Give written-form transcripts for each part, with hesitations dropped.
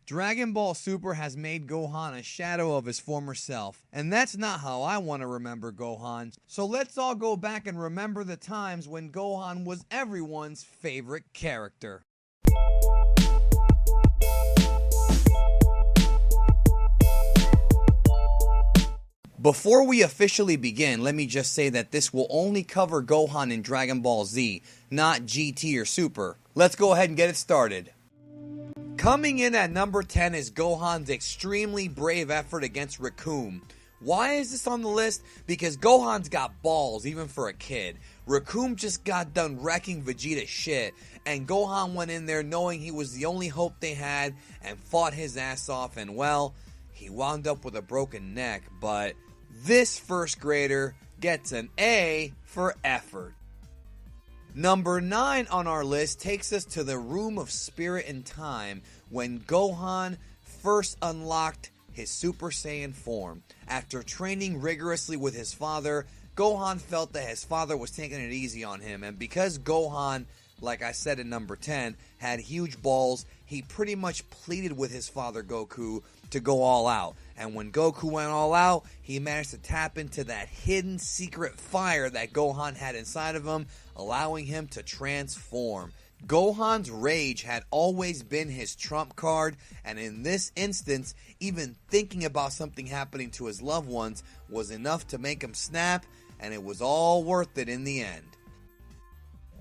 Dragon Ball Super has made Gohan a shadow of his former self, and that's not how I want to remember Gohan. So let's all go back and remember the times when Gohan was everyone's favorite character. Before we officially begin, let me just say that this will only cover Gohan in Dragon Ball Z, not GT or Super. Let's go ahead and get it started. Coming in at number 10 is Gohan's extremely brave effort against Recoome. Why is this on the list? Because Gohan's got balls, even for a kid. Recoome just got done wrecking Vegeta's shit, and Gohan went in there knowing he was the only hope they had and fought his ass off, and well, he wound up with a broken neck, but this first grader gets an A for effort. Number 9 on our list takes us to the Room of Spirit and Time when Gohan first unlocked his Super Saiyan form. After training rigorously with his father, Gohan felt that his father was taking it easy on him, and because Gohan, like I said in number 10, had huge balls, he pretty much pleaded with his father Goku to go all out. And when Goku went all out, he managed to tap into that hidden secret fire that Gohan had inside of him, allowing him to transform. Gohan's rage had always been his trump card, and in this instance, even thinking about something happening to his loved ones was enough to make him snap, and it was all worth it in the end.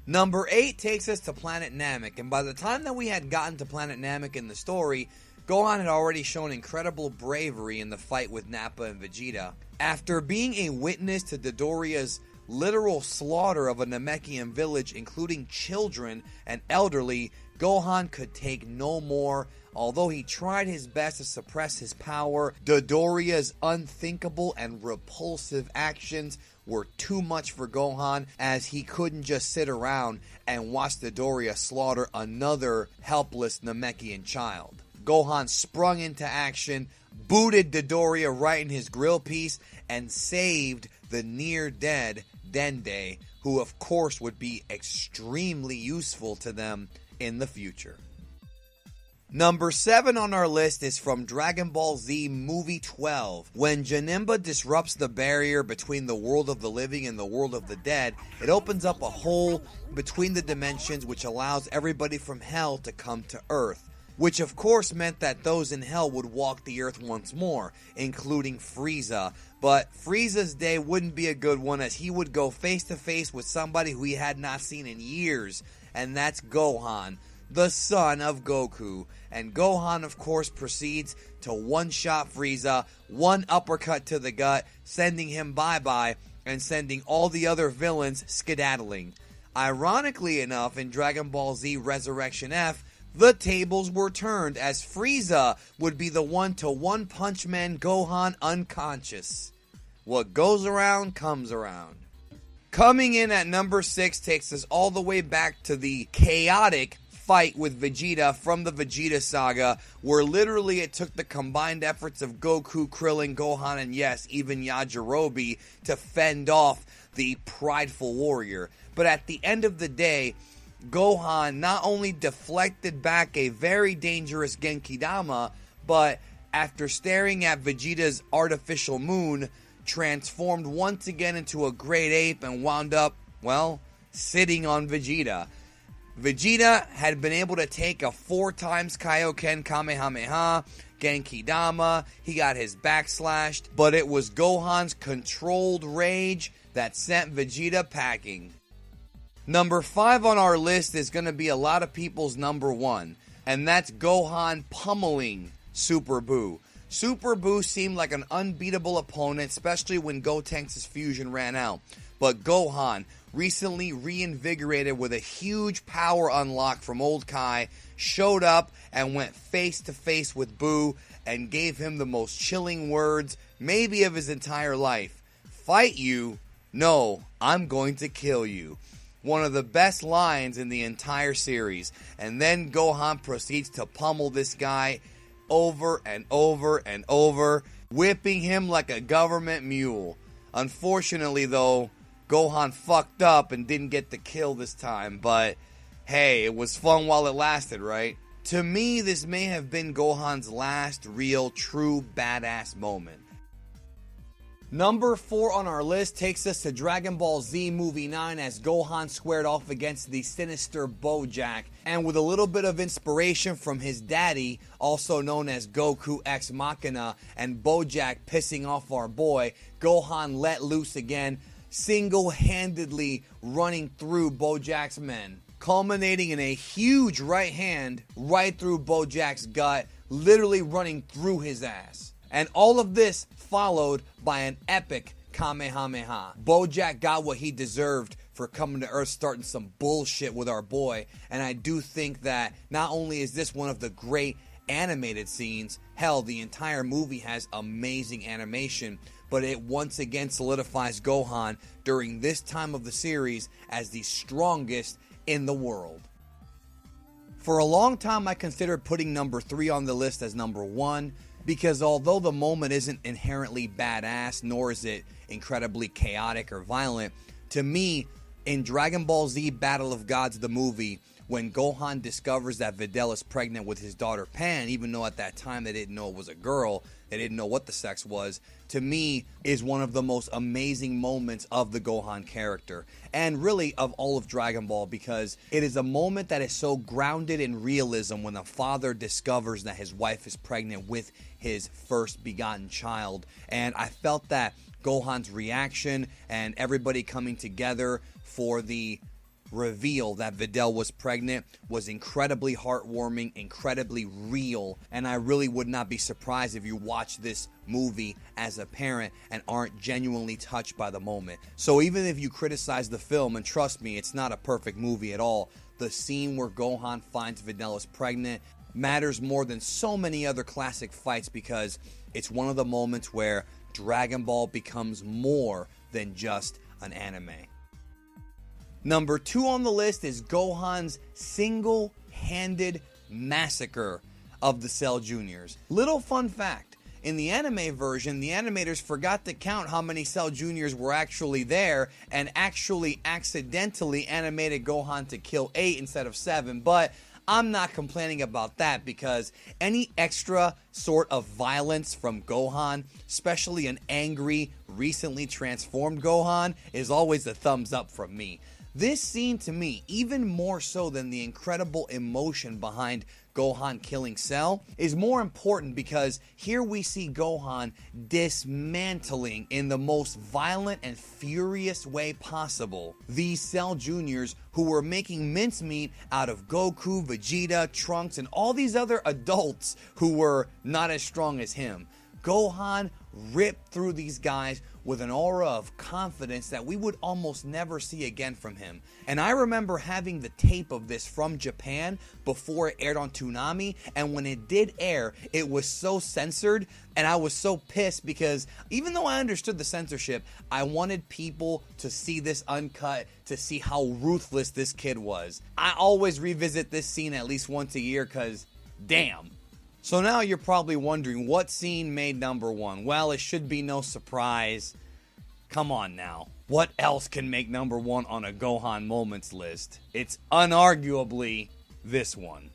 Number 8 takes us to Planet Namek, and by the time that we had gotten to Planet Namek in the story, Gohan had already shown incredible bravery in the fight with Nappa and Vegeta. After being a witness to Dodoria's literal slaughter of a Namekian village, including children and elderly, Gohan could take no more. Although he tried his best to suppress his power, Dodoria's unthinkable and repulsive actions were too much for Gohan, as he couldn't just sit around and watch Dodoria slaughter another helpless Namekian child. Gohan sprung into action, booted Dodoria right in his grill piece, and saved the near-dead Dende, who of course would be extremely useful to them in the future. Number 7 on our list is from Dragon Ball Z Movie 12. When Janemba disrupts the barrier between the world of the living and the world of the dead, it opens up a hole between the dimensions which allows everybody from Hell to come to Earth. Which of course meant that those in Hell would walk the Earth once more, including Frieza. But Frieza's day wouldn't be a good one, as he would go face to face with somebody who he had not seen in years, and that's Gohan, the son of Goku. And Gohan of course proceeds to one-shot Frieza, one uppercut to the gut, sending him bye-bye, and sending all the other villains skedaddling. Ironically enough, in Dragon Ball Z Resurrection F, the tables were turned, as Frieza would be the one to one-punch man Gohan unconscious. What goes around comes around. Coming in at number 6 takes us all the way back to the chaotic fight with Vegeta from the Vegeta saga, where literally it took the combined efforts of Goku, Krillin, Gohan, and yes, even Yajirobe to fend off the prideful warrior. But at the end of the day, Gohan not only deflected back a very dangerous Genkidama, but after staring at Vegeta's artificial moon, transformed once again into a great ape and wound up, well, sitting on Vegeta. Vegeta had been able to take a 4 times Kaioken Kamehameha, Genkidama, he got his back slashed, but it was Gohan's controlled rage that sent Vegeta packing. Number 5 on our list is going to be a lot of people's number 1, and that's Gohan pummeling Super Buu. Super Buu seemed like an unbeatable opponent, especially when Gotenks' fusion ran out. But Gohan, recently reinvigorated with a huge power unlock from Old Kai, showed up and went face to face with Buu and gave him the most chilling words, maybe of his entire life. Fight you? No, I'm going to kill you. One of the best lines in the entire series. And then Gohan proceeds to pummel this guy over and over and over, whipping him like a government mule. Unfortunately, though, Gohan fucked up and didn't get the kill this time, but hey, it was fun while it lasted, right? To me, this may have been Gohan's last real, true, badass moment. Number 4 on our list takes us to Dragon Ball Z Movie 9 as Gohan squared off against the sinister Bojack, and with a little bit of inspiration from his daddy, also known as Goku Ex Machina, and Bojack pissing off our boy, Gohan let loose again, single-handedly running through Bojack's men, culminating in a huge right hand right through Bojack's gut, literally running through his ass. And all of this followed by an epic Kamehameha. Bojack got what he deserved for coming to Earth starting some bullshit with our boy, and I do think that not only is this one of the great animated scenes, hell, the entire movie has amazing animation, but it once again solidifies Gohan during this time of the series as the strongest in the world. For a long time I considered putting number 3 on the list as number 1, because although the moment isn't inherently badass, nor is it incredibly chaotic or violent, to me, in Dragon Ball Z Battle of Gods the movie, when Gohan discovers that Vidal is pregnant with his daughter Pan, even though at that time they didn't know it was a girl, they didn't know what the sex was, to me is one of the most amazing moments of the Gohan character, and really of all of Dragon Ball, because it is a moment that is so grounded in realism when a father discovers that his wife is pregnant with his first begotten child. And I felt that Gohan's reaction and everybody coming together for the reveal that Vidal was pregnant was incredibly heartwarming, incredibly real, and I really would not be surprised if you watch this movie as a parent and aren't genuinely touched by the moment. So even if you criticize the film, and trust me, it's not a perfect movie at all, the scene where Gohan finds Vidal is pregnant matters more than so many other classic fights, because it's one of the moments where Dragon Ball becomes more than just an anime. Number 2 on the list is Gohan's single-handed massacre of the Cell Juniors. Little fun fact, in the anime version, the animators forgot to count how many Cell Juniors were actually there and actually accidentally animated Gohan to kill 8 instead of 7, but I'm not complaining about that, because any extra sort of violence from Gohan, especially an angry, recently transformed Gohan, is always a thumbs up from me. This scene to me, even more so than the incredible emotion behind Gohan killing Cell, is more important because here we see Gohan dismantling in the most violent and furious way possible these Cell Juniors who were making mincemeat out of Goku, Vegeta, Trunks, and all these other adults who were not as strong as him. Gohan ripped through these guys with an aura of confidence that we would almost never see again from him. And I remember having the tape of this from Japan before it aired on Toonami, and when it did air, it was so censored, and I was so pissed because even though I understood the censorship, I wanted people to see this uncut, to see how ruthless this kid was. I always revisit this scene at least once a year because, damn. So now you're probably wondering what scene made number 1. Well, it should be no surprise. Come on now. What else can make number 1 on a Gohan moments list? It's unarguably this one.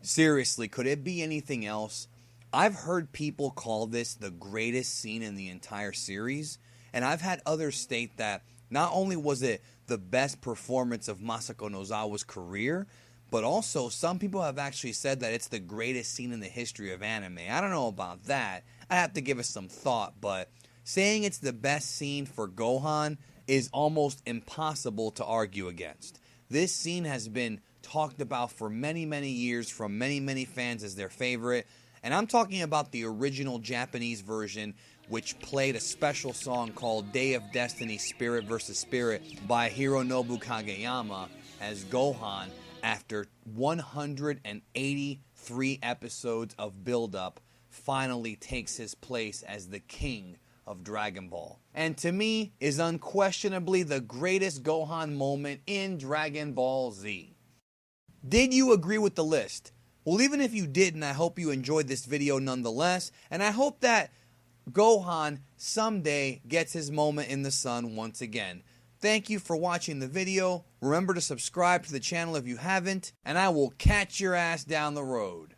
Seriously, could it be anything else? I've heard people call this the greatest scene in the entire series, and I've had others state that not only was it the best performance of Masako Nozawa's career, but also some people have actually said that it's the greatest scene in the history of anime. I don't know about that. I have to give it some thought, but saying it's the best scene for Gohan is almost impossible to argue against. This scene has been talked about for many, many years from many, many fans as their favorite. And I'm talking about the original Japanese version, which played a special song called Day of Destiny Spirit vs. Spirit by Hironobu Kageyama, as Gohan, after 183 episodes of build-up, finally takes his place as the king of Dragon Ball. And to me, is unquestionably the greatest Gohan moment in Dragon Ball Z. Did you agree with the list? Well, even if you didn't, I hope you enjoyed this video nonetheless, and I hope that Gohan someday gets his moment in the sun once again. Thank you for watching the video. Remember to subscribe to the channel if you haven't, and I will catch your ass down the road.